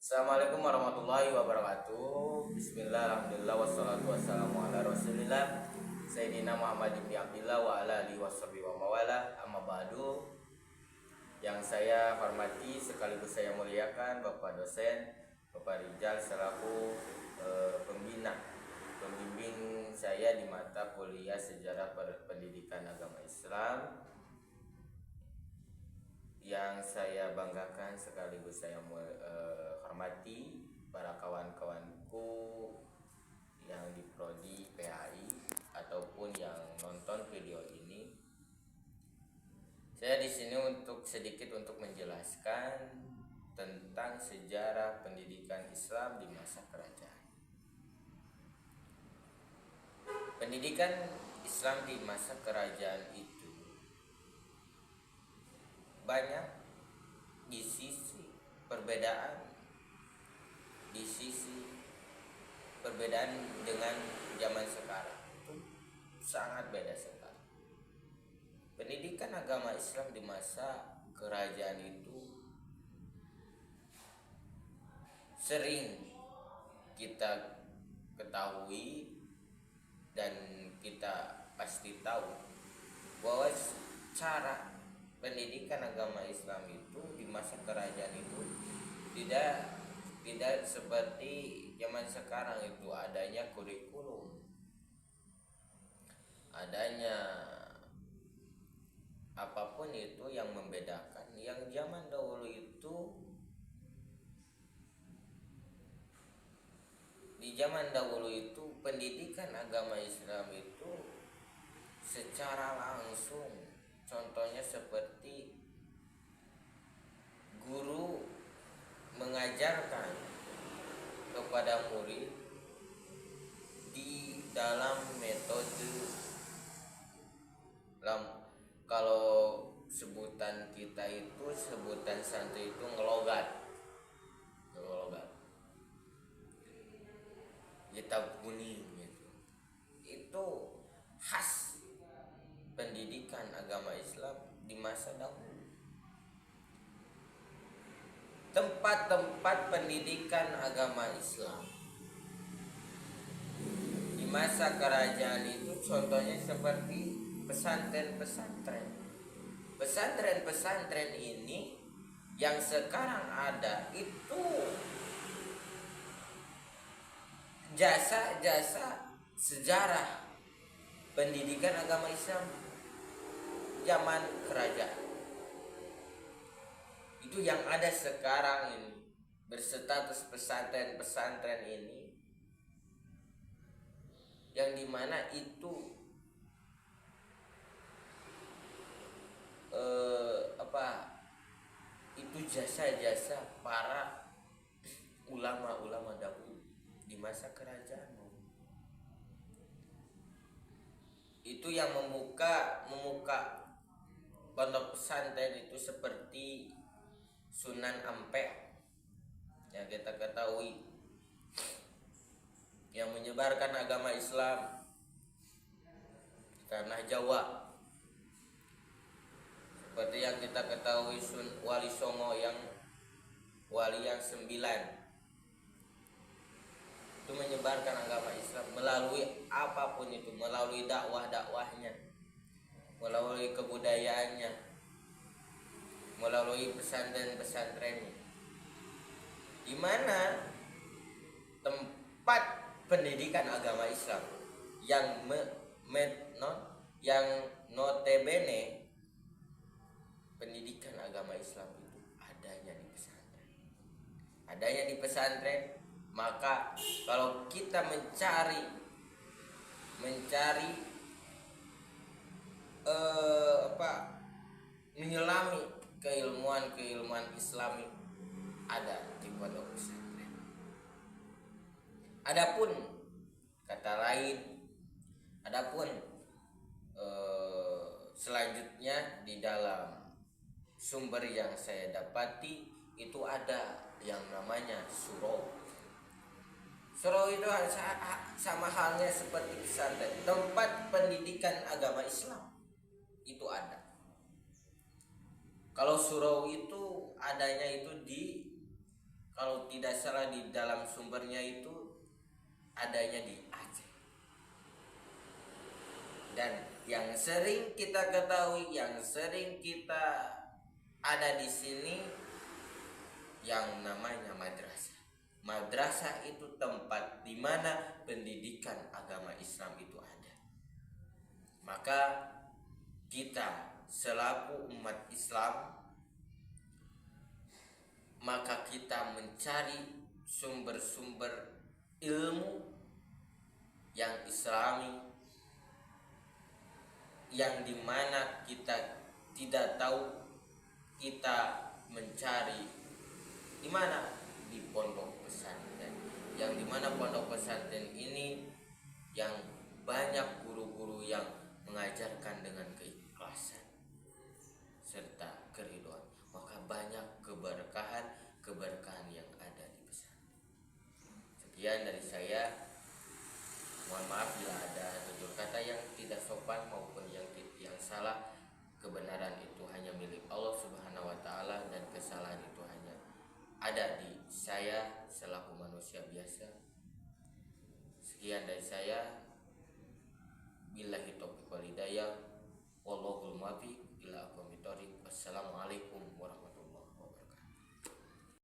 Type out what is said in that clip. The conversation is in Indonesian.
Assalamualaikum warahmatullahi wabarakatuh. Bismillah, alhamdulillah, wassalatu wassalamu ala rasulillah Sayyidina Muhammad ibn Abdillah wa ala alihi washabihi wa mawala. Amma ba'du. Yang saya hormati sekaligus saya muliakan Bapak dosen, Bapak Rijal selaku pembimbing saya di mata kuliah Sejarah Pendidikan Agama Islam. Yang saya banggakan sekaligus saya hormati para kawan-kawanku yang di prodi PAI ataupun yang nonton video ini. Saya di sini sedikit untuk menjelaskan tentang sejarah pendidikan Islam di masa kerajaan. Pendidikan Islam di masa kerajaan itu banyak di sisi perbedaan dengan zaman sekarang itu sangat beda sekali. Pendidikan agama Islam di masa kerajaan itu sering kita ketahui dan kita pasti tahu bahwa cara pendidikan agama Islam itu di masa kerajaan itu tidak seperti zaman sekarang itu adanya kurikulum, adanya apapun itu yang membedakan. Yang zaman dahulu itu, di zaman dahulu itu pendidikan agama Islam itu secara langsung, contohnya seperti guru mengajarkan kepada murid di dalam metode kalau sebutan kita itu, sebutan santai itu ngelogat kitab kuning gitu. Itu khas pendidikan agama Islam di masa dahulu. Tempat-tempat pendidikan agama Islam di masa kerajaan itu contohnya seperti pesantren-pesantren. Pesantren-pesantren ini yang sekarang ada itu jasa-jasa sejarah pendidikan agama Islam zaman kerajaan. Itu yang ada sekarang ini berstatus pesantren-pesantren ini, yang dimana itu itu jasa-jasa para ulama-ulama dahulu di masa kerajaan. Itu yang memuka pondok pesantren itu seperti Sunan Ampel yang kita ketahui, yang menyebarkan agama Islam di tanah Jawa. Seperti yang kita ketahui Wali Songo, yang wali yang 9, itu menyebarkan agama Islam melalui apapun itu, melalui dakwahnya, melalui kebudayaannya, melalui pesantren-pesantrennya, di mana tempat pendidikan agama Islam yang yang notabene pendidikan agama Islam itu adanya di pesantren. Maka kalau kita mencari menyelami keilmuan Islami, ada di pondok pesantren. Adapun selanjutnya di dalam sumber yang saya dapati itu ada yang namanya surau. Surau itu sama halnya seperti pesantren, tempat pendidikan agama Islam itu ada. Kalau surau itu adanya itu di kalau tidak salah di dalam sumbernya itu adanya di Aceh. Dan yang sering kita ketahui, yang sering kita ada di sini yang namanya madrasah. Madrasah itu tempat di mana pendidikan agama Islam itu ada. Maka kita selaku umat Islam, maka kita mencari sumber-sumber ilmu yang islami, yang dimana kita tidak tahu, kita mencari di mana? Di pondok pesantren. Yang dimana pondok pesantren ini yang banyak guru-guru yang mengajarkan dengan keikhlasan serta keridhaan, maka banyak keberkahan yang ada di pesantren. Sekian dari saya. Mohon maaf bila ada tutur kata yang tidak sopan maupun yang salah. Kebenaran itu hanya milik Allah Subhanahu wa taala dan kesalahan itu hanya ada di saya selaku manusia biasa. Sekian dari saya.